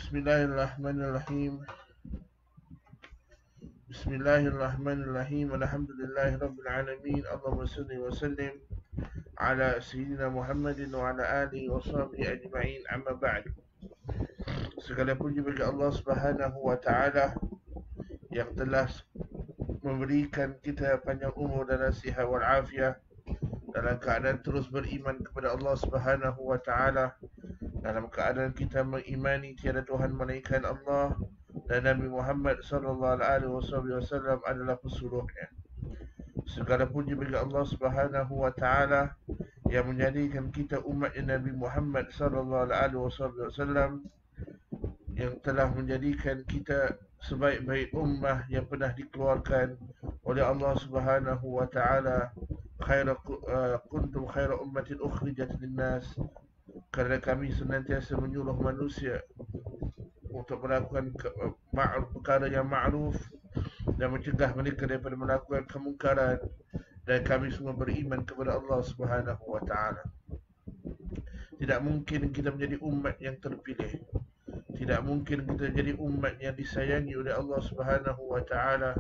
Bismillahirrahmanirrahim. Bismillahirrahmanirrahim. Alhamdulillahirabbil alamin. Allahumma salli wa sallim ala sayyidina Muhammadin wa ala alihi wa sahbihi ajma'in. Amma ba'd. Segala puji bagi Allah Subhanahu wa taala yang telah memberikan kita panjang umur dan sihat wal afiah dalam keadaan terus beriman kepada Allah Subhanahu wa taala, dalam keadaan kita mengimani tiada Tuhan melainkan Allah dan Nabi Muhammad sallallahu alaihi wasallam adalah pesuruhnya. Segala puji bagi Allah Subhanahu wa taala yang menjadikan kita umat Nabi Muhammad sallallahu alaihi wasallam, yang telah menjadikan kita sebaik-baik ummah yang pernah dikeluarkan oleh Allah Subhanahu wa taala. Kuntum khaira ummatin ukhrijat linnas, kerana kami senantiasa menyuruh manusia untuk melakukan perkara yang ma'ruf dan mencegah mereka daripada melakukan kemungkaran, dan kami semua beriman kepada Allah Subhanahu wa taala. Tidak mungkin kita menjadi umat yang terpilih, tidak mungkin kita jadi umat yang disayangi oleh Allah Subhanahu wa taala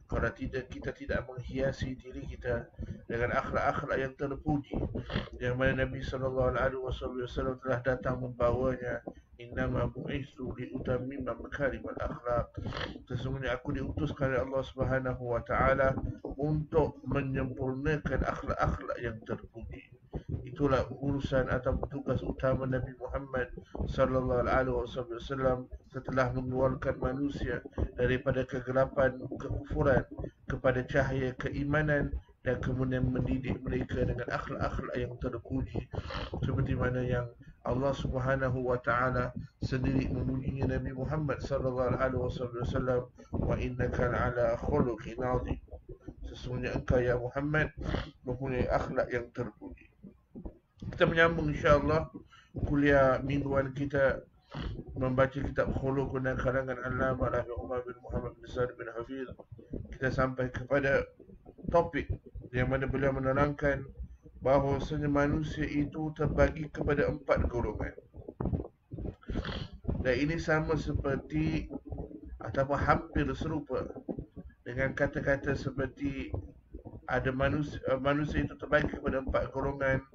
kalau kita tidak menghiasi diri kita dengan akhlak-akhlak yang terpuji yang mana Nabi sallallahu alaihi wasallam telah datang membawanya. Innama bu'itsu liutammima makarimal akhlak. Sesungguhnya aku diutuskan oleh Allah Subhanahu wa taala untuk menyempurnakan akhlak-akhlak yang terpuji. Itulah urusan atau tugas utama Nabi Muhammad sallallahu alaihi wasallam setelah mengeluarkan manusia daripada kegelapan kekufuran kepada cahaya keimanan, dan kemudian mendidik mereka dengan akhlak-akhlak yang terpuji, seperti mana yang Allah Subhanahu wa taala sendiri memujinya Nabi Muhammad sallallahu alaihi wasallam, wa innaka ala khuluqin azim. Sesungguhnya engkau ya Muhammad mempunyai akhlak yang terpuji. Kita menyambung insya-Allah kuliah mingguan kita membaca kitab Khuluqun dan karangan Allamah Rabi Umar bin Muhammad bin Sa'id bin Hafiz. Kita sampai kepada topik yang mana beliau menerangkan bahawasanya manusia itu terbagi kepada 4 golongan. Dan ini sama seperti ataupun hampir serupa dengan kata-kata seperti ada manusia itu terbagi kepada 4 golongan.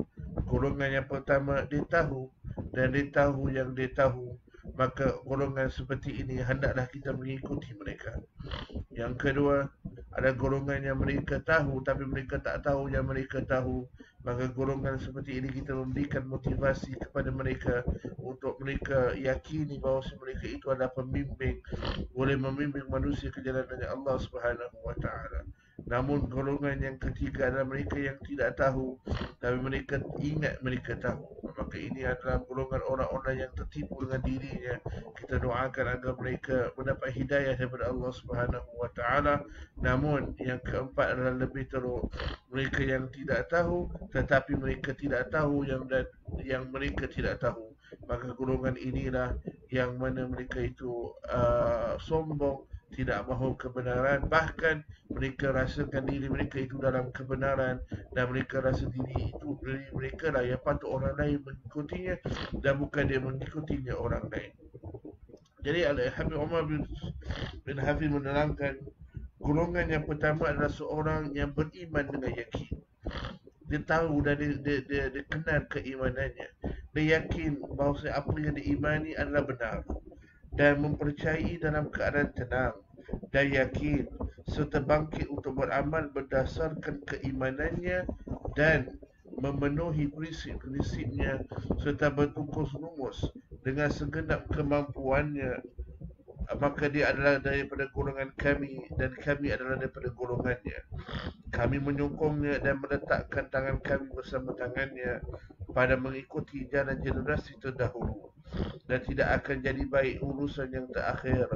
Golongan yang pertama, dia tahu, dan dia tahu yang dia tahu, maka golongan seperti ini hendaklah kita mengikuti mereka. Yang kedua, ada golongan yang mereka tahu tapi mereka tak tahu yang mereka tahu, maka golongan seperti ini kita memberikan motivasi kepada mereka untuk mereka yakini bahawa mereka itu adalah pembimbing, boleh membimbing manusia ke jalan Allah Subhanahu wa taala. Namun golongan yang ketiga adalah mereka yang tidak tahu tapi mereka ingat mereka tahu, maka ini adalah golongan orang-orang yang tertipu dengan dirinya. Kita doakan agar mereka mendapat hidayah daripada Allah Subhanahu wa taala. Namun yang keempat adalah lebih teruk, mereka yang tidak tahu tetapi mereka tidak tahu yang mereka tidak tahu, maka golongan inilah yang mana mereka itu sombong, tidak mahu kebenaran, bahkan mereka rasakan diri mereka itu dalam kebenaran, dan mereka rasa diri mereka lah yang patut orang lain mengikutinya dan bukan dia mengikutinya orang lain. Jadi Al-Habib Umar bin Hafiz menerangkan golongan yang pertama adalah seorang yang beriman dengan yakin. Dia tahu dan dia kenal keimanannya. Dia yakin bahawa apa yang diimani adalah benar, dan mempercayai dalam keadaan tenang dan yakin, serta bangkit untuk beramal berdasarkan keimanannya dan memenuhi prinsip-prinsipnya, serta bertungkus lumus dengan segenap kemampuannya, maka dia adalah daripada golongan kami dan kami adalah daripada golongannya. Kami menyokongnya dan meletakkan tangan kami bersama tangannya pada mengikuti jalan generasi terdahulu, dan tidak akan jadi baik urusan yang terakhir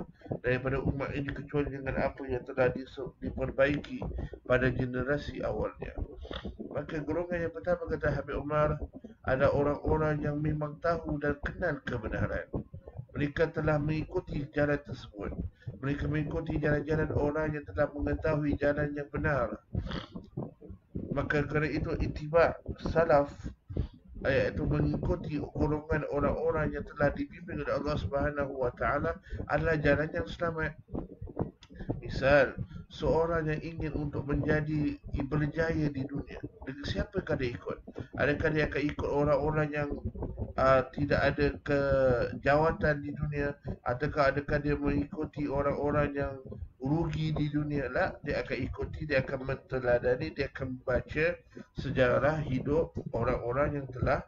daripada umat ini kecuali dengan apa yang telah diperbaiki pada generasi awalnya. Maka golongan yang pertama, kata Habib Umar, ada orang-orang yang memang tahu dan kenal kebenaran. Mereka telah mengikuti jalan tersebut. Mereka mengikuti jalan-jalan orang yang telah mengetahui jalan yang benar. Maka kerana itu ittiba salaf iaitu mengikuti golongan orang-orang yang telah dibimbing oleh Allah Subhanahu wa taala adalah jalan yang selamat. Misal, seorang yang ingin untuk menjadi berjaya di dunia, dengan siapakah dia ikut? Adakah dia akan ikut orang-orang yang tidak ada kejawatan di dunia, adakah dia mengikuti orang-orang yang rugi di dunia? Lah, dia akan ikuti, dia akan menteladani, dia akan baca sejarah hidup orang-orang yang telah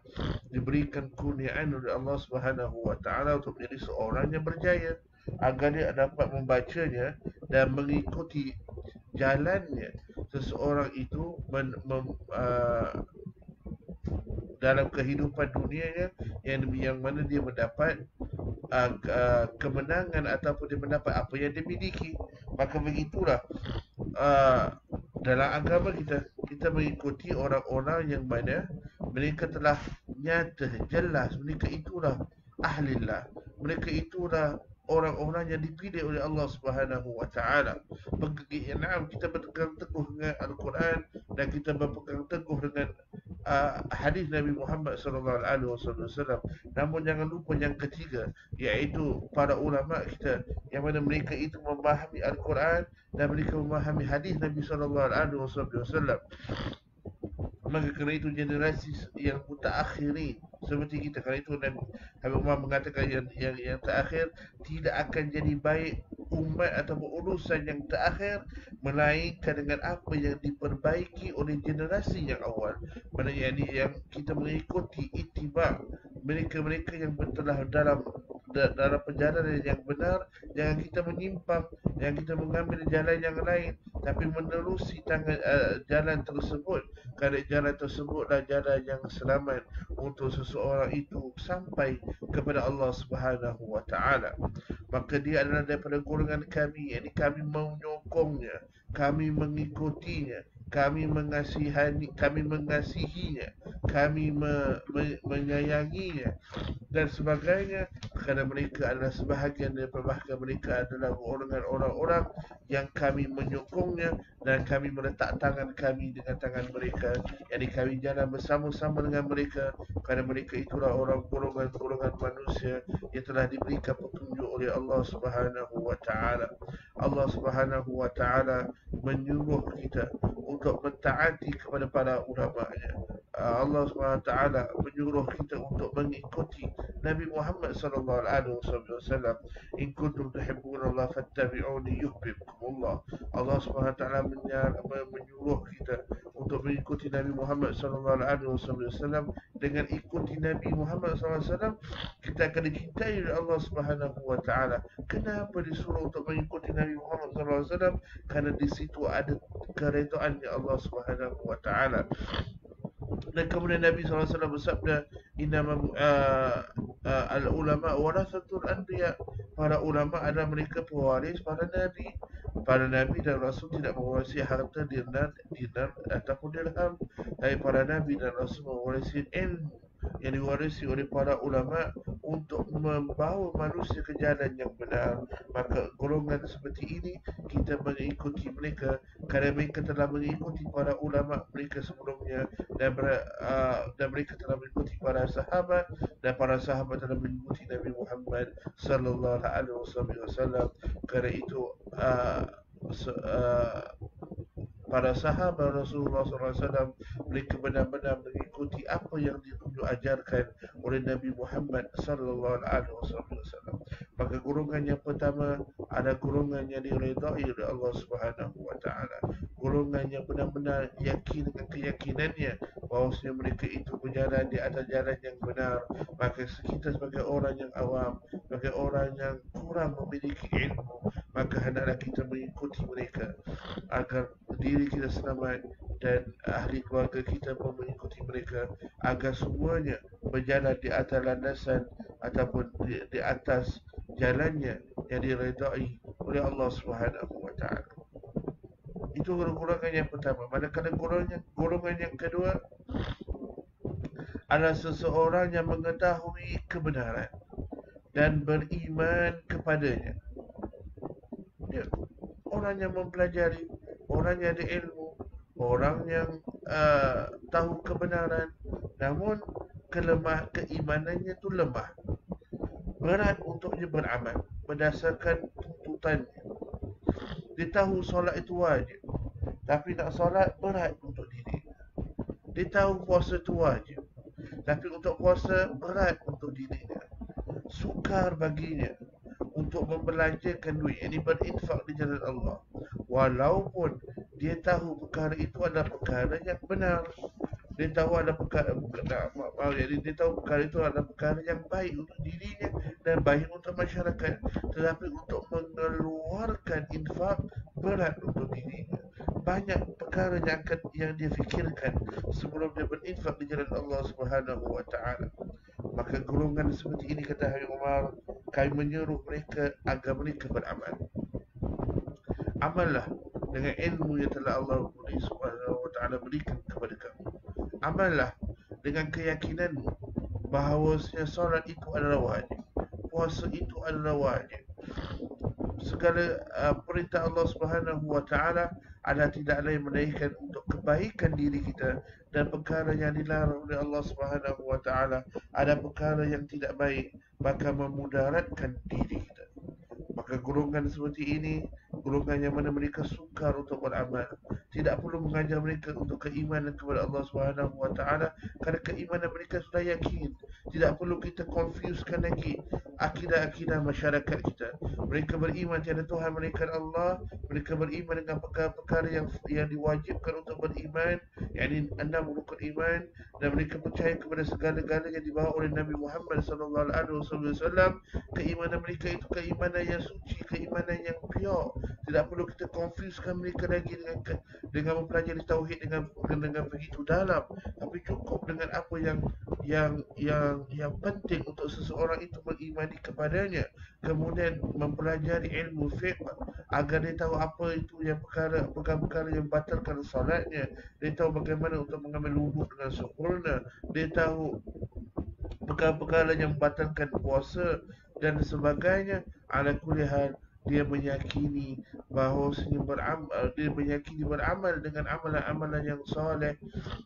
diberikan kurniaan oleh Allah Subhanahu wa taala untuk menjadi seorang yang berjaya, agar dia dapat membacanya dan mengikuti jalannya seseorang itu dalam kehidupan dunianya, yang mana dia mendapat kemenangan ataupun dia mendapat apa yang dia miliki. Maka begitulah uh, dalam agama kita mengikuti orang-orang yang mana mereka telah nyata jelas mereka itulah ahlillah, mereka itulah orang-orang yang dipilih oleh Allah Subhanahu wa taala. Kita berpegang teguh dengan Al-Quran dan kita berpegang teguh dengan hadis Nabi Muhammad sallallahu alaihi wasallam. Namun jangan lupa yang ketiga, iaitu para ulama kita, yang mana mereka itu memahami Al-Quran dan mereka memahami hadis Nabi sallallahu alaihi wasallam. Maka kerana itu generasi yang mutaakhirin seperti kita, kerana itu Nabi Habib Umar mengatakan yang terakhir tidak akan jadi baik umat ataupun urusan yang terakhir melainkan dengan apa yang diperbaiki oleh generasi yang awal. Maknanya yang kita mengikuti ittiba mereka-mereka yang telah dalam perjalanan yang benar. Jangan kita menyimpang, jangan kita mengambil jalan yang lain, tapi menerusi jalan tersebut, kerana jalan tersebutlah jalan yang selamat untuk seseorang itu sampai kepada Allah Subhanahu wa taala. Maka dia adalah daripada golongan kami, yakni kami menyokongnya, kami mengikutinya, kami mengasihinya, kami menyayanginya dan sebagainya, kerana mereka adalah sebahagian daripada, bahkan mereka adalah golongan orang-orang yang kami menyokongnya dan kami meletak tangan kami dengan tangan mereka, yakni kami jalan bersama-sama dengan mereka, kerana mereka itulah orang golongan manusia yang telah diberikan petunjuk oleh Allah Subhanahu wa taala. Allah Subhanahu wa taala menyuruh kita untuk mentaati kepada para ulama-Nya. Allah Subhanahu wa taala menyuruh kita untuk mengikuti Nabi Muhammad sallallahu alaihi wasallam. In kuntum tuhibbuna Allah fattabi'uni yuhibbukumullah. Allah Subhanahu wa taala menyuruh kita untuk mengikuti Nabi Muhammad sallallahu alaihi wasallam. Dengan ikuti Nabi Muhammad sallallahu alaihi wasallam, kita akan dicintai oleh Allah Subhanahu wa taala. Kenapa disuruh untuk mengikuti Nabi Muhammad sallallahu alaihi wasallam? Karena di situ ada keredaannya Allah Subhanahu wa taala. Dan kemudian Nabi SAW bersabda, Innama al-ulama warathatul anbiya. Para ulama adalah mereka pewaris para nabi. Para nabi dan rasul tidak mewarisi harta dinar ataupun dirham. Tapi para nabi dan rasul mewarisi ilmu yang diwarisi oleh para ulama untuk membawa manusia ke jalan yang benar. Maka golongan seperti ini kita mengikuti mereka kerana mereka telah mengikuti para ulama mereka sebelumnya, dan mereka telah mengikuti para sahabat, dan para sahabat telah mengikuti Nabi Muhammad sallallahu alaihi wasallam. Kerana itu para sahabat Rasulullah SAW, mereka benar-benar mengikuti apa yang diajarkan oleh Nabi Muhammad sallallahu alaihi wasallam. Maka golongan yang pertama ada golongan yang diredai oleh Allah Subhanahu wa taala. Golongan yang benar-benar yakin dengan keyakinannya bahawasanya mereka itu berjalan di atas jalan yang benar. Maka kita sebagai orang yang awam, sebagai orang yang kurang memiliki ilmu, maka hendaklah kita mengikuti mereka agar diri kita selamat dan ahli keluarga kita pun mengikuti mereka, agar semuanya berjalan di atas landasan ataupun di atas jalannya yang diredai oleh Allah Subhanahu wa taala. Itu golongan yang pertama. Manakala golongan yang kedua adalah seseorang yang mengetahui kebenaran dan beriman kepadanya. Dia orang yang mempelajari, orang yang ada ilmu, orang yang tahu kebenaran, namun keimanannya itu lemah, berat untuknya beramal berdasarkan tuntutannya. Dia tahu solat itu wajib, tapi nak solat berat untuk diri. Dia tahu puasa itu wajib, tapi untuk puasa berat untuk dirinya. Sukar baginya untuk membelanjakan duit, ini berinfak di jalan Allah, walaupun dia tahu perkara itu adalah perkara yang benar. Dia tahu ada perkara, jadi dia tahu perkara itu adalah perkara yang baik untuk dirinya dan baik untuk masyarakat, tetapi untuk mengeluarkan infak berat untuk dirinya. Banyak perkara yang dia fikirkan sebelum dia berinfak di jalan Allah Subhanahu wa taala. Maka golongan seperti ini, kata Habib Umar, kami menyeru mereka agar mereka beramal. Amallah dengan ilmu yang telah Allah Subhanahu wa taala berikan kepada kamu. Amallah dengan keyakinanmu bahawa solat itu adalah wajib, puasa itu adalah wajib. Segala perintah Allah Subhanahu wa taala adalah tidak lain melainkan untuk kebaikan diri kita, dan perkara yang dilarang oleh Allah Subhanahu wa taala ada perkara yang tidak baik, bahkan memudaratkan diri kita. Maka golongan seperti ini, golongan yang mana mereka sukar untuk beramal, tidak perlu mengajar mereka untuk keimanan kepada Allah Subhanahu wa taala, kerana keimanan mereka sudah yakin. Tidak perlu kita confusekan lagi akidah-akidah masyarakat kita. Mereka beriman tiada Tuhan melainkan Allah. Mereka beriman dengan perkara-perkara yang diwajibkan untuk beriman, yakni 6 rukun iman, dan mereka percaya kepada segala-galanya yang dibawa oleh Nabi Muhammad sallallahu alaihi wasallam. Keimanan mereka itu keimanan yang suci, keimanan yang pure. Tidak perlu kita confusekan mereka lagi dengan mempelajari tauhid dengan begitu dalam, tapi cukup dengan apa yang penting untuk seseorang itu mengimani kepadanya, kemudian mempelajari ilmu fiqh agar dia tahu apa itu yang perkara-perkara yang batalkan solatnya. Dia tahu bagaimana untuk mengambil wuduk dengan sempurna. Dia tahu perkara-perkara yang membatalkan puasa dan sebagainya. Ala kulli hal, dia meyakini dia meyakini beramal dengan amalan-amalan yang soleh.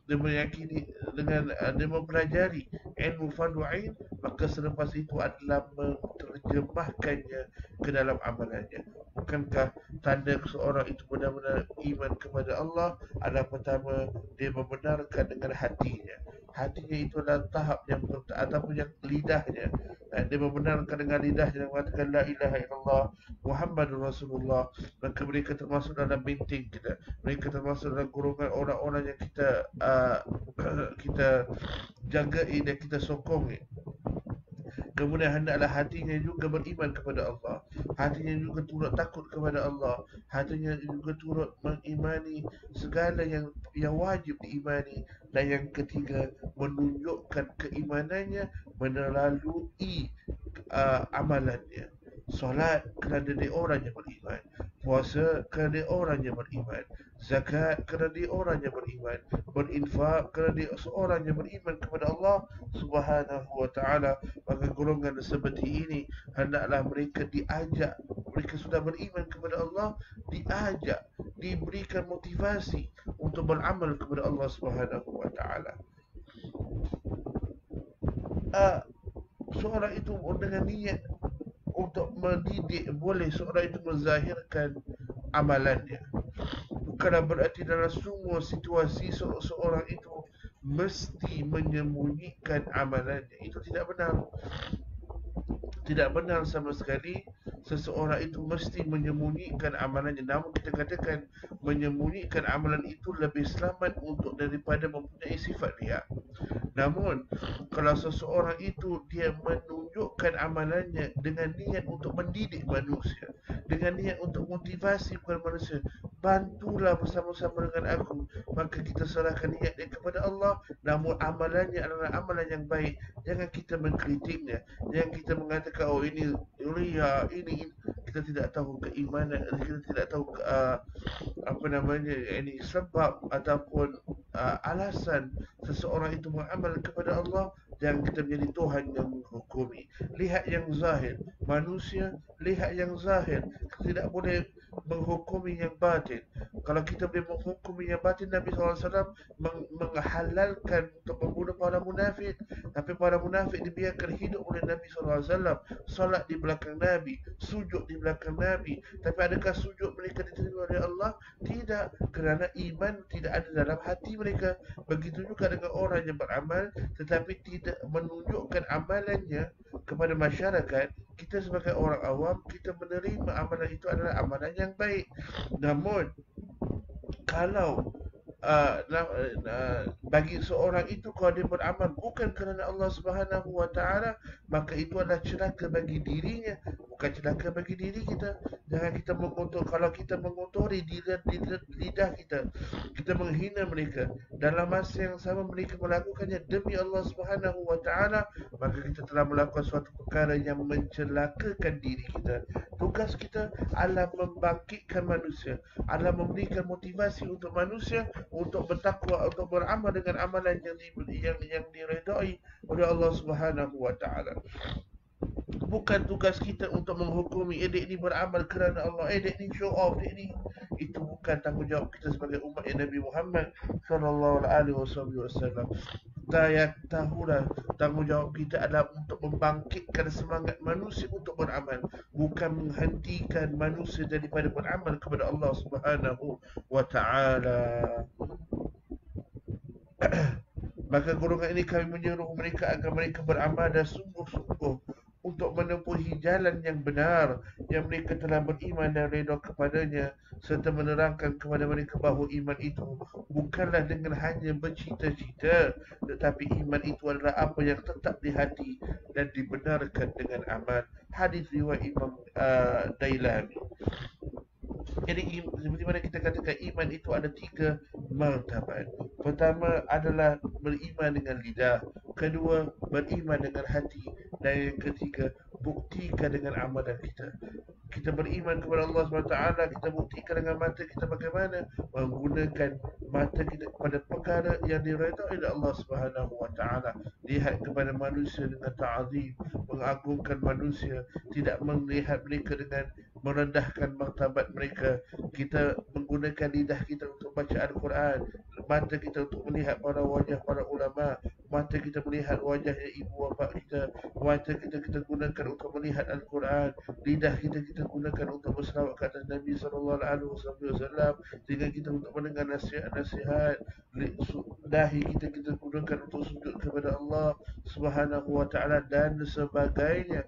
Dia meyakini dengan dia mempelajari ilmu fardu ain, maka selepas itu adalah menerjemahkannya ke dalam amalannya. Bukankah tanda seorang itu benar-benar iman kepada Allah adalah pertama, dia membenarkan dengan hatinya. Hatinya itu adalah tahap yang ataupun yang lidahnya. Dia membenarkan dengan lidahnya dan mengatakan la ilaha illallah Muhammadur Rasulullah. Maka mereka termasuk dalam binting kita. Mereka termasuk dalam golongan orang-orang yang kita jagai dan kita sokongi. Kemudian hendaklah hatinya juga beriman kepada Allah, hatinya juga turut takut kepada Allah, hatinya juga turut mengimani segala yang wajib diimani. Dan yang ketiga, menunjukkan keimanannya melalui amalannya. Solat kerana dia orang yang beriman, puasa kerana dia orang yang beriman, zakat kerana dia orang yang beriman, berinfak kerana dia seorang yang beriman kepada Allah Subhanahu wa taala. Maka golongan seperti ini hendaklah mereka diajak, mereka sudah beriman kepada Allah, diajak, diberikan motivasi untuk beramal kepada Allah Subhanahu wa taala. Seorang itu dengan niat untuk mendidik, boleh seorang itu menzahirkan amalannya. Bukanlah berarti dalam semua situasi seorang itu mesti menyembunyikan amalannya. Itu tidak benar. Tidak benar sama sekali seseorang itu mesti menyembunyikan amalannya. Namun kita katakan menyembunyikan amalan itu lebih selamat untuk daripada mempunyai sifat riya. Namun kalau seseorang itu dia menunjukkan amalannya dengan niat untuk mendidik manusia, dengan niat untuk motivasi kepada manusia, bantulah bersama-sama dengan aku, maka kita serahkan niat dia kepada Allah. Namun amalannya adalah amalan yang baik. Jangan kita mengkritiknya, jangan kita mengatakan oh ini riya, ini. Kita tidak tahu keimanan, kita tidak tahu ini sebab ataupun alasan seseorang itu beramal kepada Allah. Jangan kita menjadi Tuhan yang menghukumi. Lihat yang zahir, manusia lihat yang zahir. Kita tidak boleh menghukumi yang batin. Kalau kita boleh menghukumi yang batin, Nabi SAW menghalalkan untuk membunuh para munafik. Tapi para munafik dibiarkan hidup oleh Nabi SAW. Solat di belakang Nabi, sujud di belakang Nabi. Tapi adakah sujud mereka diterima oleh Allah? Tidak, kerana iman tidak ada dalam hati mereka. Begitu juga dengan orang yang beramal tetapi tidak menunjukkan amalannya kepada masyarakat. Kita sebagai orang awam, kita menerima amalan itu adalah amalan yang baik. Namun kalau bagi seorang itu kalau dia beramal bukan kerana Allah Subhanahu Wa Taala, maka itu adalah celaka bagi dirinya, bukan celaka bagi diri kita. Jangan kita mengotor. Kalau kita mengotori lidah kita, kita menghina mereka, dalam masa yang sama mereka melakukannya demi Allah Subhanahu Wa Taala, maka kita telah melakukan suatu perkara yang mencelakakan diri kita. Tugas kita adalah membangkitkan manusia, adalah memberikan motivasi untuk manusia untuk bertakwa, untuk beramal dengan amalan yang diredai oleh Allah Subhanahu Wa Taala. Bukan tugas kita untuk menghukumi dek ni beramal kerana Allah, dek ni show off, dek ni. Itu bukan tanggungjawab kita sebagai umat Nabi Muhammad sallallahu alaihi wasallam. Kita tahulah tanggungjawab kita adalah untuk membangkitkan semangat manusia untuk beramal, bukan menghentikan manusia daripada beramal kepada Allah Subhanahu Wa Taala. Maka golongan ini kami menyuruh mereka agar mereka beramal dan sungguh-sungguh untuk menempuhi jalan yang benar yang mereka telah beriman dan redha kepadanya, serta menerangkan kepada mereka bahawa iman itu bukanlah dengan hanya bercita-cita, tetapi iman itu adalah apa yang tetap di hati dan dibenarkan dengan amal. Hadis riwayat Imam Dailami. Jadi seperti mana kita katakan, iman itu ada 3 martabat. Pertama adalah beriman dengan lidah, kedua beriman dengan hati, dan yang ketiga buktikan dengan amalan kita. Kita beriman kepada Allah SWT, kita buktikan dengan mata kita bagaimana menggunakan mata kita kepada perkara yang diredai oleh Allah SWT. Lihat kepada manusia dengan ta'zim, mengagungkan manusia, tidak melihat mereka dengan merendahkan martabat mereka. Kita menggunakan lidah kita untuk baca Al-Quran, mata kita untuk melihat para wajah para ulama, mata kita melihat wajahnya ibu bapa kita, mata kita gunakan untuk melihat Al-Quran, lidah kita gunakan untuk berselawat ke atas Nabi sallallahu alaihi wasallam, sehingga kita untuk mendengar nasihat-nasihat, dahi kita gunakan untuk sujud kepada Allah Subhanahu Wa Taala dan sebagainya.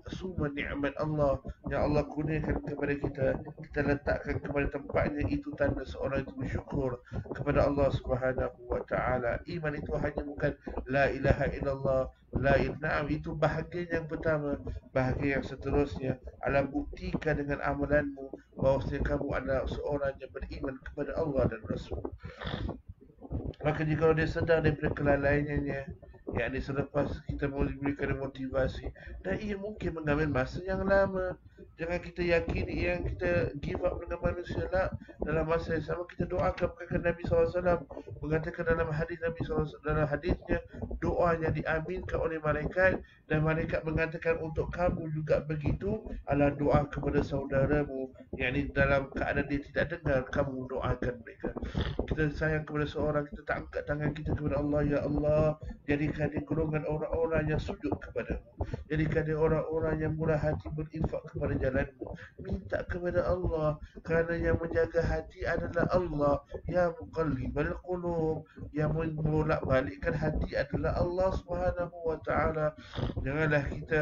Semua nikmat Allah yang Allah kurniakan kepada kita, kita letakkan kepada tempatnya, itu tanda seorang itu bersyukur kepada Allah Subhanahu Wa Taala. Iman itu hanya bukan la ilaha illallah, la ilaha, itu bahagian yang pertama. Bahagian yang seterusnya adalah buktikan dengan amalanmu bahawa kamu adalah seorang yang beriman kepada Allah dan Rasul. Maka jika dia sedar daripada kelalaiannya, yakni selepas kita memberikan motivasi, dan ia mungkin mengambil masa yang lama. Jangan kita yakini yang kita give up dengan manusia lah. Dalam masa yang sama kita doakan, bahkan Nabi SAW mengatakan dalam hadis Nabi SAW, dalam hadisnya, doanya diaminkan oleh malaikat, dan malaikat mengatakan untuk kamu juga begitu, adalah doa kepada saudaramu, yakni dalam keadaan dia tidak dengar, kamu doakan mereka. Kita sayang kepada seorang, kita tak angkat tangan kita kepada Allah, ya Allah, jadikan dia golongan orang-orang yang sujud kepadamu, jadikan dia orang-orang yang murah hati berinfak kepada jalanmu. Minta kepada Allah, kerana yang menjaga hati adalah Allah. Ya muqallibal qulub, yang membolak-balikkan hati adalah Allah Subhanahu Wa Taala. Janganlah kita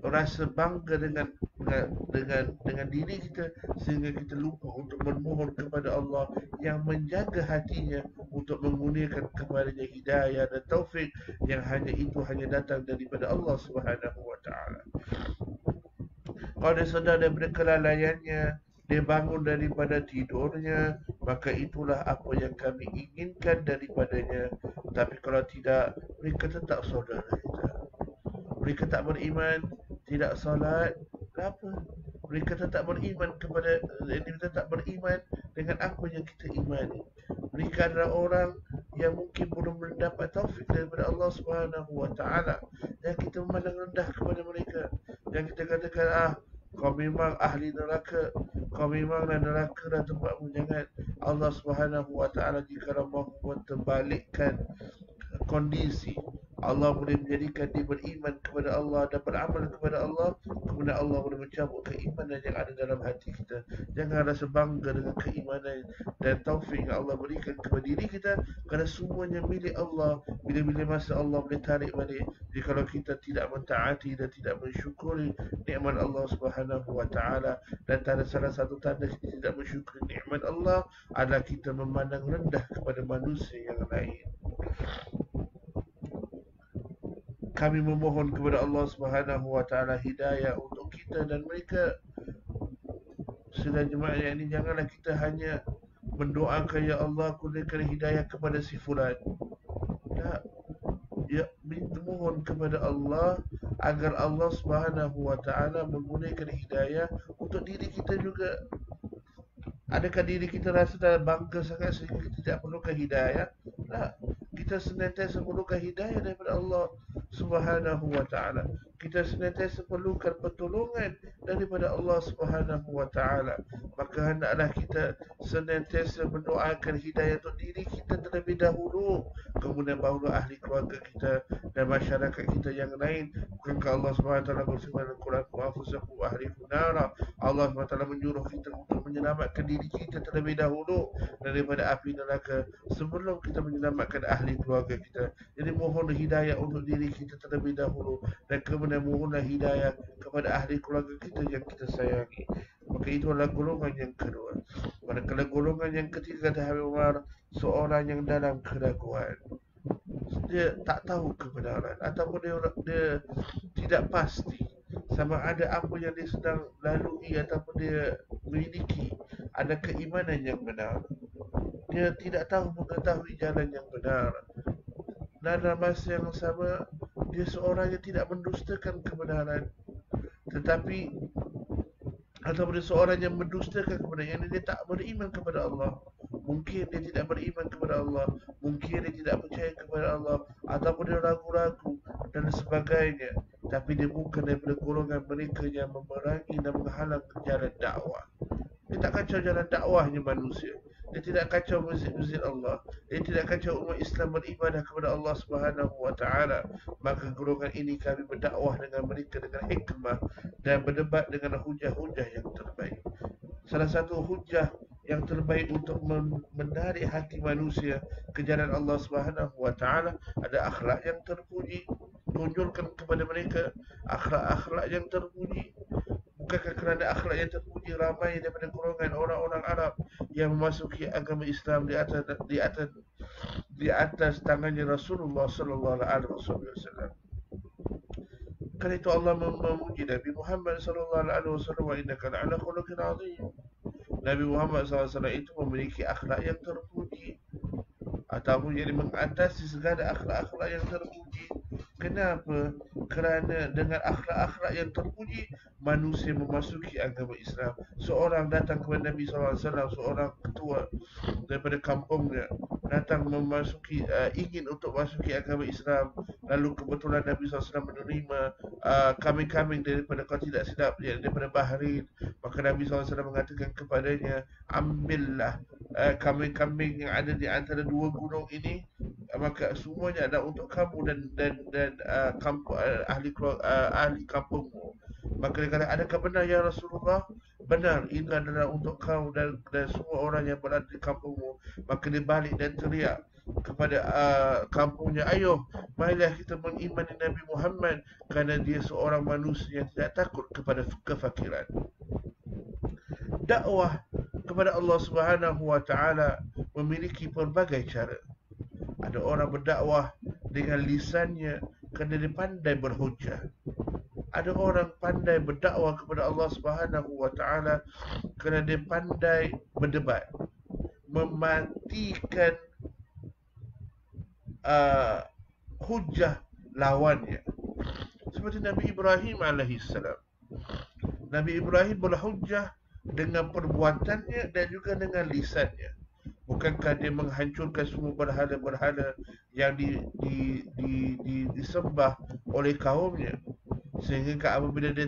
rasa bangga dengan diri kita sehingga kita lupa untuk memohon kepada Allah yang menjaga hatinya untuk menggunakan kepadanya hidayah dan taufik yang hanya datang daripada Allah Subhanahu Wa Taala. Kalau dia sedar daripada kelalaiannya, dia bangun daripada tidurnya, maka itulah apa yang kami inginkan daripadanya. Tapi kalau tidak, mereka tetap saudara kita. Mereka tak beriman, tidak salat, apa? Mereka tetap beriman kepada, mereka tetap beriman dengan apa yang kita imani. Mereka adalah orang yang mungkin belum mendapat taufik daripada Allah Subhanahu Wa Taala. Dan kita memandang rendah kepada mereka. Dan kita katakan, kau memang ahli neraka, kau memanglah neraka dan tempatmu. Jangan. Allah Subhanahu wa taala jika mahu menterbalikkan kondisi, Allah boleh menjadikan dia beriman kepada Allah dan beramal kepada Allah, kemudian Allah boleh mencabut keimanan yang ada dalam hati kita. Jangan rasa bangga dengan keimanan dan taufik yang Allah berikan kepada diri kita, kerana semuanya milik Allah. Bila-bila masa Allah boleh tarik balik. Jadi kalau kita tidak mentaati dan tidak mensyukuri nikmat Allah Subhanahu wa taala, dan salah satu tanda kita tidak mensyukuri nikmat Allah adalah kita memandang rendah kepada manusia yang lain. Kami memohon kepada Allah Subhanahu wa taala hidayah untuk kita dan mereka. Sedang jemaah yang ini, janganlah kita hanya mendoakan, ya Allah kurniakan hidayah kepada si fulan. Tak. Ya, mohon kepada Allah agar Allah Subhanahu wa taala mengurniakan hidayah untuk diri kita juga. Adakah diri kita rasa dah bangga sangat sehingga kita tidak perlukan hidayah? Tak. Kita senantiasa perlukan hidayah daripada Allah Subhanahu wa taala. Kita senantiasa perlukan pertolongan daripada Allah Subhanahu wa taala. Maka hendaklah kita senantiasa mendoakan hidayah untuk diri kita terlebih dahulu, kemudian baru ahli keluarga kita dan masyarakat kita yang lain. Bukankah Allah Subhanahu wa taala berfirman dalam Quran, "Wa anfusakum wa ahlikum nara." Allah Subhanahu wa taala menyuruh kita untuk menyelamatkan diri kita terlebih dahulu daripada api neraka sebelum kita menyelamatkan ahli keluarga kita. Jadi mohon hidayah untuk diri kita terlebih dahulu, dan kemudian mohonlah hidayah kepada ahli keluarga kita yang kita sayangi. Maka itu adalah golongan yang kedua. Manakala golongan yang ketiga, kata Habib Umar, seorang yang dalam keraguan, dia tak tahu kebenaran, ataupun dia tidak pasti sama ada apa yang dia sedang lalui ataupun dia miliki ada keimanan yang benar. Dia tidak tahu mengetahui jalan yang benar, dan dalam masa yang sama dia seorang yang tidak mendustakan kebenaran, tetapi ataupun dia seorang yang mendustakan kebenaran, yang dia tak beriman kepada Allah. Mungkin dia tidak beriman kepada Allah, mungkin dia tidak percaya kepada Allah, ataupun dia ragu-ragu dan sebagainya. Tapi dia bukan daripada golongan mereka yang memerangi dan menghalang jalan dakwah. Dia tak kacau jalan dakwahnya manusia. Dia tidak kacau masjid-masjid Allah. Dia tidak kacau umat Islam beribadah kepada Allah Subhanahu wa taala. Maka golongan ini kami berdakwah dengan mereka dengan hikmah dan berdebat dengan hujah-hujah yang terbaik. Salah satu hujah yang terbaik untuk menarik hati manusia ke jalan Allah Subhanahu wa taala ada akhlak yang terpuji. Tunjukkan kepada mereka akhlak-akhlak yang terpuji. Bukankah kerana akhlak yang terpuji ramai daripada golongan orang-orang Arab yang memasuki agama Islam di atas tangannya Rasulullah sallallahu alaihi wasallam. Kerana itu Allah memuji Nabi Muhammad sallallahu alaihi wasallam, wa innaka la'ala khuluqin 'azim. Nabi Muhammad SAW itu memiliki akhlak yang terpuji, ataupun yang mengatasi segala akhlak-akhlak yang terpuji. Kenapa? Kerana dengan akhlak-akhlak yang terpuji, manusia memasuki agama Islam. Seorang datang kepada Nabi SAW, seorang ketua daripada kampungnya, datang ingin untuk masuki agama Islam. Lalu kebetulan Nabi SAW menerima kambing-kambing daripada, kalau tidak silap, daripada Bahrain. Maka Nabi SAW mengatakan kepadanya, ambillah kambing-kambing yang ada di antara dua gunung ini, maka semuanya adalah untuk kamu dan ahli kampungmu. Maka dia kata, adakah benar ya Rasulullah? Benar, ini adalah untuk kau dan semua orang yang berada di kampungmu. Maka dia balik dan teriak kepada kampungnya, ayo, marilah kita mengimani Nabi Muhammad, kerana dia seorang manusia yang tidak takut kepada kefakiran. Dakwah kepada Allah Subhanahu wa taala memiliki pelbagai cara. Ada orang berdakwah dengan lisannya kerana dia pandai berhujah. Ada orang pandai berdakwah kepada Allah Subhanahu wa taala kerana dia pandai berdebat, mematikan hujah lawannya. Seperti Nabi Ibrahim alaihissalam. Nabi Ibrahim berhujah dengan perbuatannya dan juga dengan lisannya. Bukankah dia menghancurkan semua berhala-berhala yang disembah oleh kaumnya? Sehingga apabila dia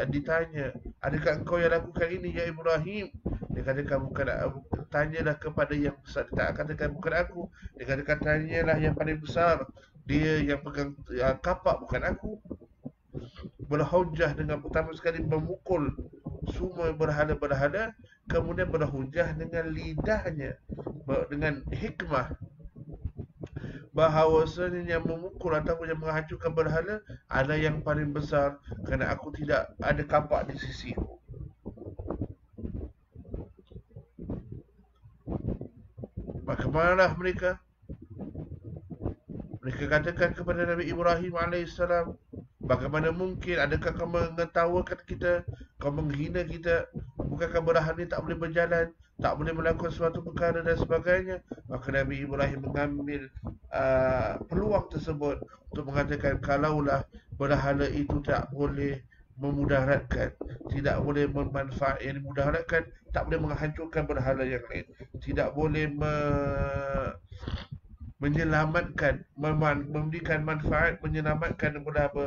ditanya Adakah engkau yang lakukan ini ya Ibrahim? Dia katakan bukan aku. Tanyalah kepada yang besar. Dia tak katakan bukan aku. Dia katakan tanyalah yang paling besar. Dia yang pegang kapak, bukan aku. Berhujah dengan pertama sekali memukul semua berhala-berhala, kemudian berhujah dengan lidahnya, dengan hikmah, bahawasanya yang memukul ataupun yang menghancurkan berhala ada yang paling besar, kerana aku tidak ada kapak di sisiku. Maka marah mereka. Mereka katakan kepada Nabi Ibrahim alaihissalam, bagaimana mungkin, adakah kau mengetawakan kita, kau menghina kita, bukankah berhala ni tak boleh berjalan, tak boleh melakukan suatu perkara dan sebagainya. Maka Nabi Ibrahim mengambil peluang tersebut untuk mengatakan, kalaulah berhala itu tak boleh memudaratkan, tidak boleh memanfaat, yang memudaratkan, tak boleh menghancurkan berhala yang lain, tidak boleh menyelamatkan, memberikan manfaat, menyelamatkan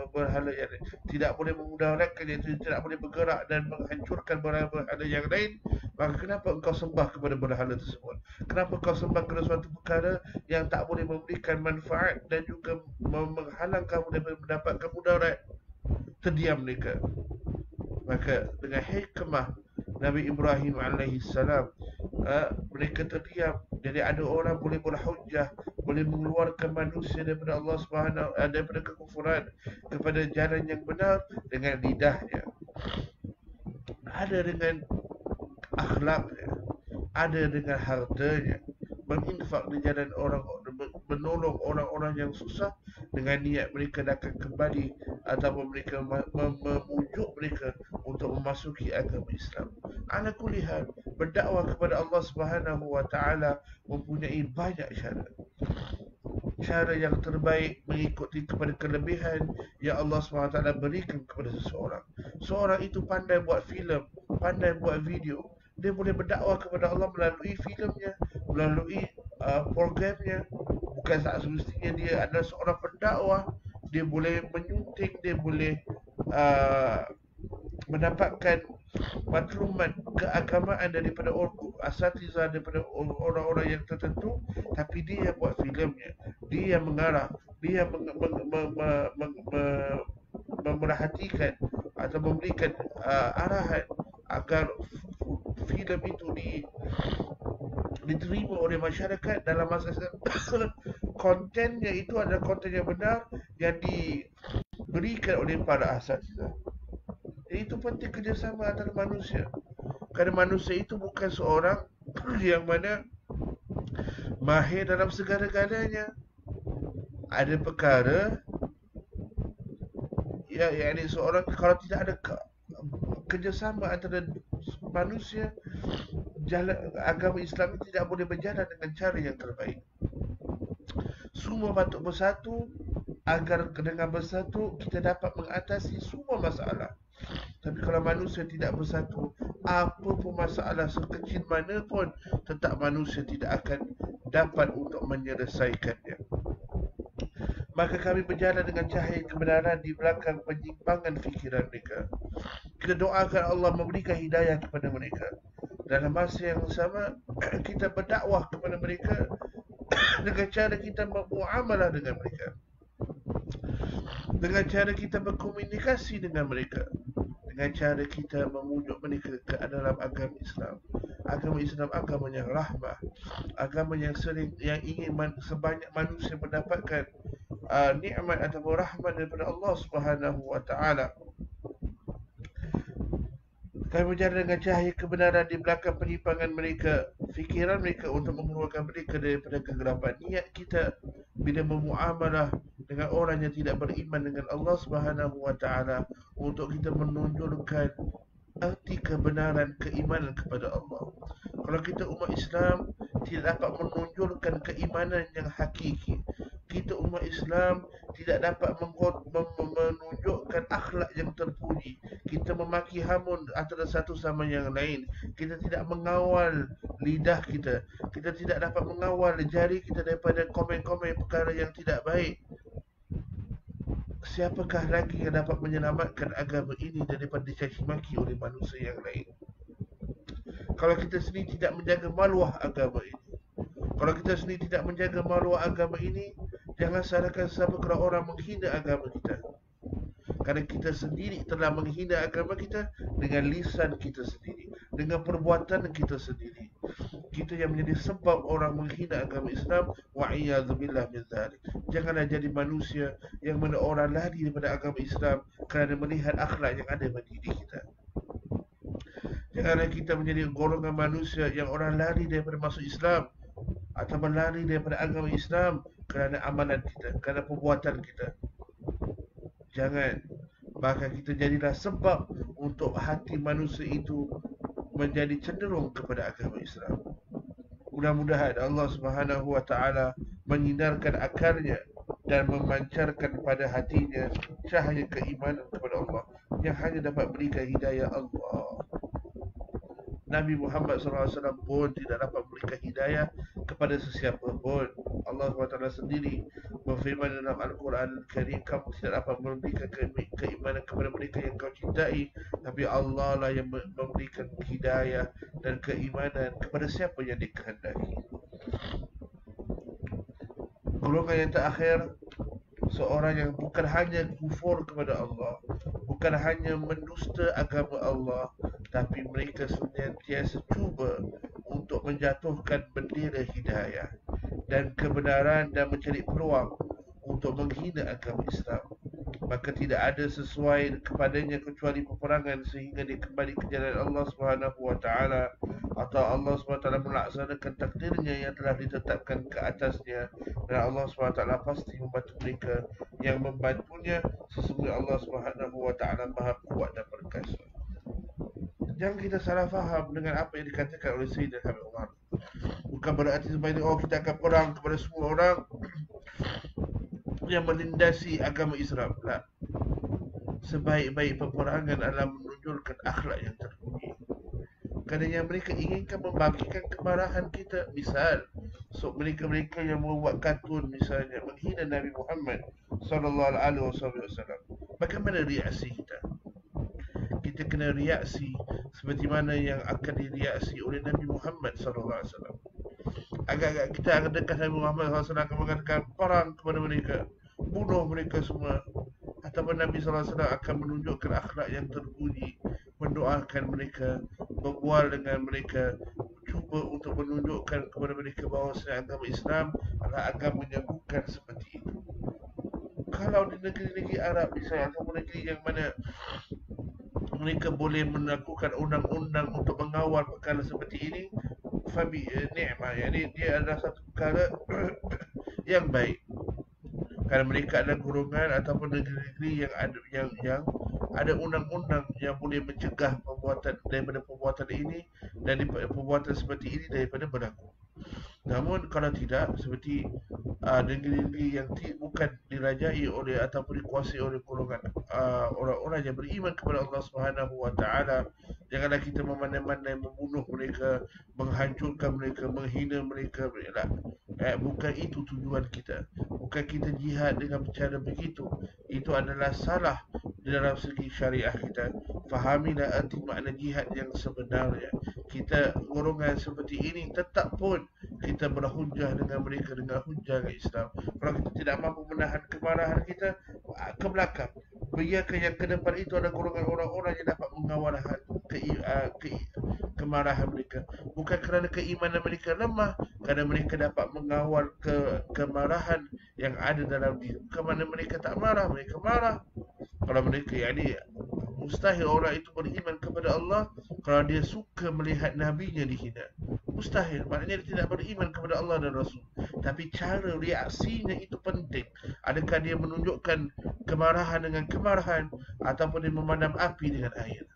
berhala yang lain, tidak boleh memudaratkan, iaitu tidak boleh bergerak dan menghancurkan berhala yang lain, maka kenapa engkau sembah kepada berhala tersebut? Kenapa engkau sembah kepada suatu perkara yang tak boleh memberikan manfaat dan juga menghalang kamu daripada mendapatkan mudarat? Terdiam mereka. Maka dengan hikmah Nabi Ibrahim alaihissalam, mereka terdiam. Jadi ada orang boleh berhujah, boleh mengeluarkan manusia daripada Allah Subhanahu, daripada kekufuran kepada jalan yang benar dengan lidahnya. Ada dengan akhlaknya, ada dengan hartanya, menginfak di jalan orang, menolong orang-orang yang susah dengan niat mereka akan kembali ataupun mereka memujuk mereka untuk memasuki agama Islam. Ala kulli hal, berdakwah kepada Allah Subhanahu wa taala mempunyai banyak cara. Cara yang terbaik mengikuti kepada kelebihan yang Allah SWT berikan kepada seseorang. Seorang itu pandai buat filem, pandai buat video, dia boleh berdakwah kepada Allah melalui filmnya, melalui programnya. Bukan semestinya dia adalah seorang pendakwah. Dia boleh menyunting, dia boleh mendapatkan maklumat keagamaan daripada asatizah, daripada orang-orang yang tertentu, tapi dia yang buat filmnya, dia yang mengarah, dia yang memerhatikan atau memberikan arahan agar filem itu diterima oleh masyarakat dalam masa kontennya itu adalah konten yang benar yang diberikan oleh para asatizah. Itu penting kerjasama antara manusia. Kerana manusia itu bukan seorang yang mana mahir dalam segala-galanya. Ada perkara yang ini seorang, kalau tidak ada kerjasama antara manusia, jalan agama Islam ini tidak boleh berjalan dengan cara yang terbaik. Semua patut bersatu agar dengan bersatu kita dapat mengatasi semua masalah. Tapi kalau manusia tidak bersatu, apa pun masalah sekecil mana pun, tetap manusia tidak akan dapat untuk menyelesaikannya. Maka kami berjalan dengan cahaya kebenaran di belakang penyimpangan fikiran mereka. Kita doakan Allah memberikan hidayah kepada mereka. Dalam masa yang sama, kita berdakwah kepada mereka dengan cara kita bermuamalah dengan mereka, dengan cara kita berkomunikasi dengan mereka, dengan cara kita memujuk mereka ke dalam agama Islam. Agama Islam agama yang rahmah, agama yang ingin sebanyak manusia mendapatkan nikmat atau rahmat daripada Allah Subhanahu wa taala. Kami berjalan dengan cahaya kebenaran di belakang penyimpangan mereka, fikiran mereka, untuk mengeluarkan mereka daripada kegelapan. Niat kita bila bermuamalah dengan orang yang tidak beriman dengan Allah Subhanahu wa taala, untuk kita menunjukkan arti kebenaran keimanan kepada Allah. Kalau kita umat Islam tidak dapat menunjukkan keimanan yang hakiki, kita umat Islam tidak dapat menunjukkan akhlak yang terpuji, kita memaki hamun antara satu sama yang lain, kita tidak mengawal lidah kita, kita tidak dapat mengawal jari kita daripada komen-komen perkara yang tidak baik, siapakah lagi yang dapat menyelamatkan agama ini daripada dicaci maki oleh manusia yang lain? Kalau kita sendiri tidak menjaga maruah agama ini, kalau kita sendiri tidak menjaga maruah agama ini, jangan salahkan siapa kalau orang menghina agama kita. Kerana kita sendiri telah menghina agama kita dengan lisan kita sendiri, dengan perbuatan kita sendiri. Kita yang menjadi sebab orang menghina agama Islam. Wa'iyadzubillah min dzalik. Janganlah jadi manusia yang mana orang lari daripada agama Islam kerana melihat akhlak yang ada pada diri kita. Janganlah kita menjadi golongan manusia yang orang lari daripada masuk Islam atau lari daripada agama Islam kerana amalan kita, kerana perbuatan kita. Jangan. Bahkan kita jadilah sebab untuk hati manusia itu menjadi cenderung kepada agama Islam. Mudah-mudahan Allah Subhanahu wa taala menyinarkan akarnya dan memancarkan pada hatinya cahaya keimanan kepada Allah yang hanya dapat berikan hidayah Allah. Nabi Muhammad SAW pun tidak dapat memberikan hidayah kepada sesiapa pun. Allah SWT sendiri berfirman dalam Al-Quran Al-Karim, kamu tidak dapat memberikan keimanan kepada mereka yang kau cintai, tapi Allah lah yang memberikan hidayah dan keimanan kepada siapa yang dikehendaki. Golongan yang terakhir, seorang yang bukan hanya kufur kepada Allah, bukan hanya mendusta agama Allah, tapi mereka senantiasa cuba untuk menjatuhkan bendera hidayah dan kebenaran dan mencari peluang untuk menghina agama Islam. Maka tidak ada sesuai kepadanya kecuali peperangan sehingga dia kembali ke jalan Allah Subhanahu wa taala, atau Allah SWT melaksanakan takdirnya yang telah ditetapkan ke atasnya, dan Allah SWT pasti membantu mereka yang membantunya. Sesungguhnya Allah Subhanahu wa taala Maha Kuat dan Perkasa. Jangan kita salah faham dengan apa yang dikatakan oleh Sayyidina Habib Umar. Bukan berarti sebaliknya kita akan perang kepada semua orang yang melindasi agama Islam. Tak. Sebaik-baik peperangan adalah menunjukkan akhlak yang terpuji. Kerana yang mereka inginkan membagikan kemarahan kita. Misal, mereka-mereka yang membuat kartun misalnya menghina Nabi Muhammad SAW. Bagaimana reaksi kita? Kita kena reaksi seperti mana yang akan direaksi oleh Nabi Muhammad SAW. Agak-agak kita akan dekat Nabi Muhammad SAW akan mengatakan perang kepada mereka, bunuh mereka semua. Ataupun Nabi SAW akan menunjukkan akhlak yang terpuji, mendoakan mereka, berbual dengan mereka, cuba untuk menunjukkan kepada mereka bahawa agama Islam adalah agama yang bukan seperti itu. Kalau di negeri-negeri Arab misalnya, atau negeri yang mana mereka boleh melakukan undang-undang untuk mengawal perkara seperti ini, fabi ni'mah, yani dia adalah satu perkara yang baik. Kerana mereka adalah golongan ataupun negeri-negeri yang ada undang-undang yang boleh mencegah perbuatan daripada perbuatan ini dan perbuatan seperti ini daripada berlaku. Namun kalau tidak, seperti negeri-negeri yang bukan dirajai oleh ataupun dikuasai oleh golongan orang-orang yang beriman kepada Allah Subhanahu wa taala, janganlah kita memandai-mandai membunuh mereka, menghancurkan mereka, menghina mereka. Bukan itu tujuan kita. Bukan kita jihad dengan cara begitu. Itu adalah salah di dalam segi syariah kita. Fahamilah arti makna jihad yang sebenarnya. Kita golongan seperti ini tetap pun kita berhujah dengan mereka dengan hujah Islam. Kalau kita tidak mampu menahan kemarahan kita, ke belakang. Biarkan yang ke depan itu adalah golongan orang-orang yang dapat mengawal kemarahan mereka. Bukan kerana keimanan mereka lemah, kerana mereka dapat mengawal kemarahan yang ada dalam diri. Kerana mereka tak marah, mereka marah. Kalau mereka, mustahil orang itu beriman kepada Allah kalau dia suka melihat nabinya dihina. Mustahil, maknanya dia tidak beriman kepada Allah dan Rasul. Tapi cara reaksinya itu penting. Adakah dia menunjukkan kemarahan dengan kemarahan, ataupun dia memadam api dengan air?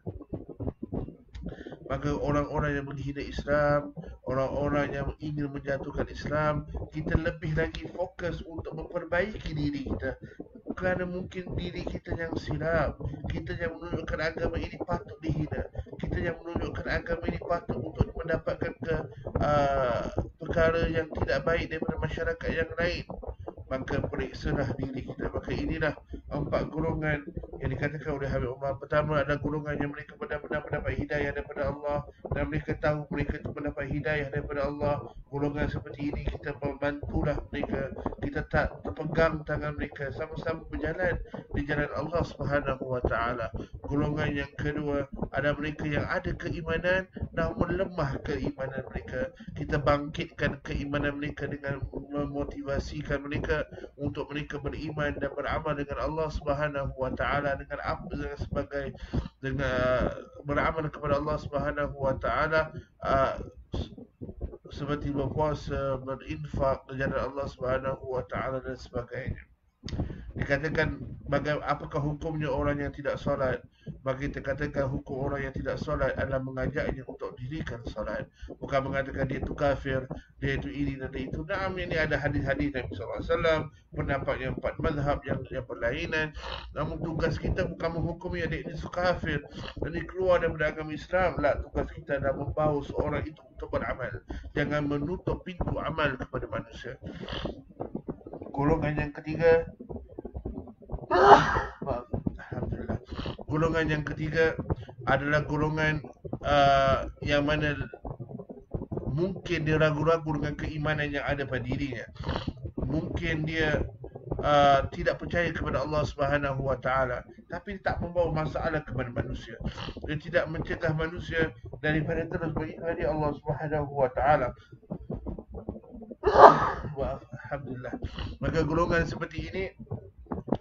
Maka orang-orang yang menghina Islam, orang-orang yang ingin menjatuhkan Islam, kita lebih lagi fokus untuk memperbaiki diri kita. Kerana mungkin diri kita yang silap, kita yang menunjukkan agama ini patut dihina, kita yang menunjukkan agama ini patut untuk mendapatkan perkara yang tidak baik daripada masyarakat yang lain. Maka periksalah diri kita. Maka inilah empat golongan yang dikatakan oleh Habib Umar. Pertama adalah golongan yang mereka benar-benar mendapat hidayah daripada Allah dan mereka tahu mereka itu mendapat hidayah daripada Allah. Golongan seperti ini kita membantulah mereka, kita tak terpegang tangan mereka, sama-sama berjalan di jalan Allah Subhanahu wa taala. Golongan yang kedua ada mereka yang ada keimanan namun lemah keimanan mereka. Kita bangkitkan keimanan mereka dengan memotivasikan mereka untuk mereka beriman dan beramal dengan Allah Subhanahu wa taala dengan apa sebagai dengan beramal kepada Allah Subhanahu wa taala seperti berpuasa, berinfak ke jalan Allah Subhanahu wa taala dan sebagainya. Dikatakan apakah hukumnya orang yang tidak solat? Bagi kita katakan hukum orang yang tidak solat adalah mengajaknya untuk dirikan solat, bukan mengatakan dia itu kafir, dia itu ini dan itu. Naam, ini ada hadis-hadis Nabi SAW, pendapat yang empat mazhab yang berlainan. Namun tugas kita bukan menghukumi dia ini kafir dan dia keluar daripada agama Islam. La, tugas kita adalah membawa seorang itu untuk beramal. Jangan menutup pintu amal kepada manusia. Golongan yang ketiga, Alhamdulillah. Golongan yang ketiga adalah golongan yang mana mungkin dia ragu-ragu dengan keimanan yang ada pada dirinya. Mungkin dia tidak percaya kepada Allah Subhanahu wa taala, tapi tak membawa masalah kepada manusia. Dia tidak mencegah manusia daripada terus mengingkari Allah Subhanahu wa taala. Alhamdulillah. Maka golongan seperti ini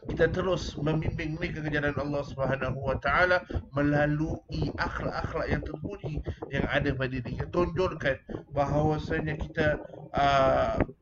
kita terus membimbing mereka ke jalan Allah Subhanahu wa taala melalui akhlak-akhlak yang terpuji yang ada pada diri. Kita tonjolkan bahawasanya kita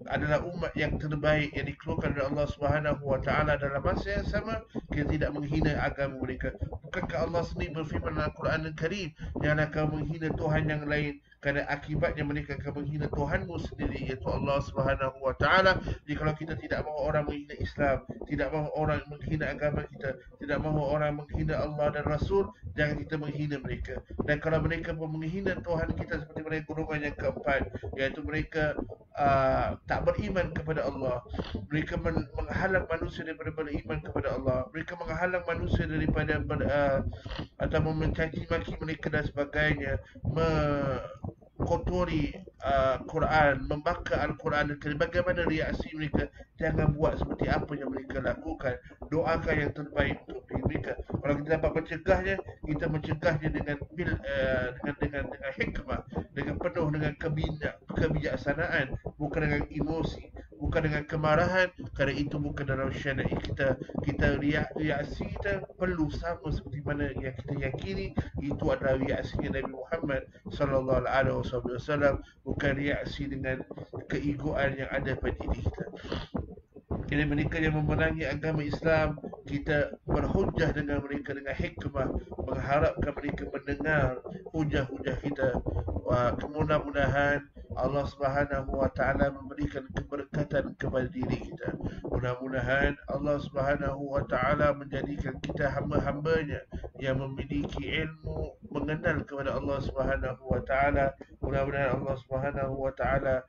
adalah umat yang terbaik yang dikeluarkan oleh Allah Subhanahu wa taala. Dalam masa yang sama kita tidak menghina agama mereka. Bukankah Allah sendiri berfirman dalam Al-Quran Al-Karim, janganlah kamu menghina Tuhan yang lain, kerana akibatnya mereka akan menghina Tuhanmu sendiri, iaitu Allah Subhanahu wa taala. Jadi kalau kita tidak mahu orang menghina Islam, tidak mahu orang menghina agama kita, tidak mahu orang menghina Allah dan Rasul, jangan kita menghina mereka. Dan kalau mereka pun menghina Tuhan kita seperti mereka golongan yang keempat, iaitu mereka tak beriman kepada Allah. Mereka menghalang manusia daripada beriman kepada Allah. Mereka menghalang manusia daripada atau mencaci maki mereka dan sebagainya, kotori Quran, membakar Al-Quran. Bagaimana reaksi mereka? Jangan buat seperti apa yang mereka lakukan. Doakan yang terbaik untuk mereka. Kalau kita dapat mencegahnya, kita mencegahnya dengan hikmah, dengan penuh dengan kebijaksanaan, bukan dengan emosi, bukan dengan kemarahan. Kerana itu bukan dalam syariat kita. Reaksi kita perlu sama seperti mana yang kita yakini itu adalah reaksi Nabi Muhammad sallallahu alaihi wasallam, bukan reaksi dengan keegoan yang ada pada diri kita. Jadi mereka yang memerangi agama Islam, kita berhujah dengan mereka dengan hikmah, mengharapkan mereka mendengar hujah-hujah kita. Mudah-mudahan Allah Subhanahu wa taala memberikan keberkatan kepada diri kita. Mudah-mudahan Allah Subhanahu wa taala menjadikan kita hamba-hambanya yang memiliki ilmu, mengenal kepada Allah Subhanahu wa taala. Mudah-mudahan Allah Subhanahu wa taala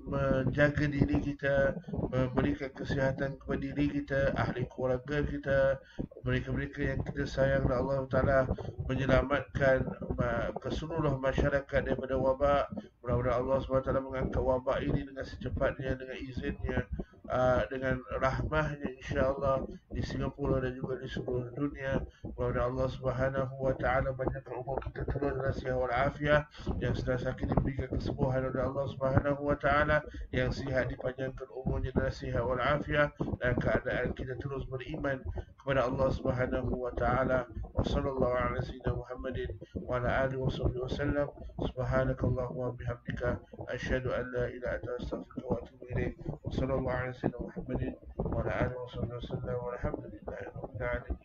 menjaga diri kita, memberikan kesihatan kepada diri kita, ahli keluarga kita, mereka-mereka yang kita sayang, dan Allah Ta'ala menyelamatkan keseluruh masyarakat daripada wabak. Mudah-mudahan Allah SWT mengangkat wabak ini dengan secepatnya, dengan izinnya, dengan rahmahnya insyaAllah di Singapura dan juga di seluruh dunia. Mudah-mudahan Allah Subhanahu wa ta'ala banyakkan umur kita terus dalam sihat wal afiah, yang sedang sakit diberikan kesembuhan oleh Allah Subhanahu wa ta'ala, yang sihat dipanjangkan umurnya dalam sihat wal afiah, dan keadaan kita terus beriman kepada Allah Subhanahu wa ta'ala. Wa sallallahu ala sayyidina Muhammadin wa ala alihi wa sahbihi wasallam. Subhanakallahumma wa bihamdika asyhadu an la ilaha illa anta astaghfiruka wa atubu ilaik. Wa sallallahu ala sayyidina Muhammadin wa ala alihi wa sahbihi wasallam. Walhamdulillahi rabbil alamin.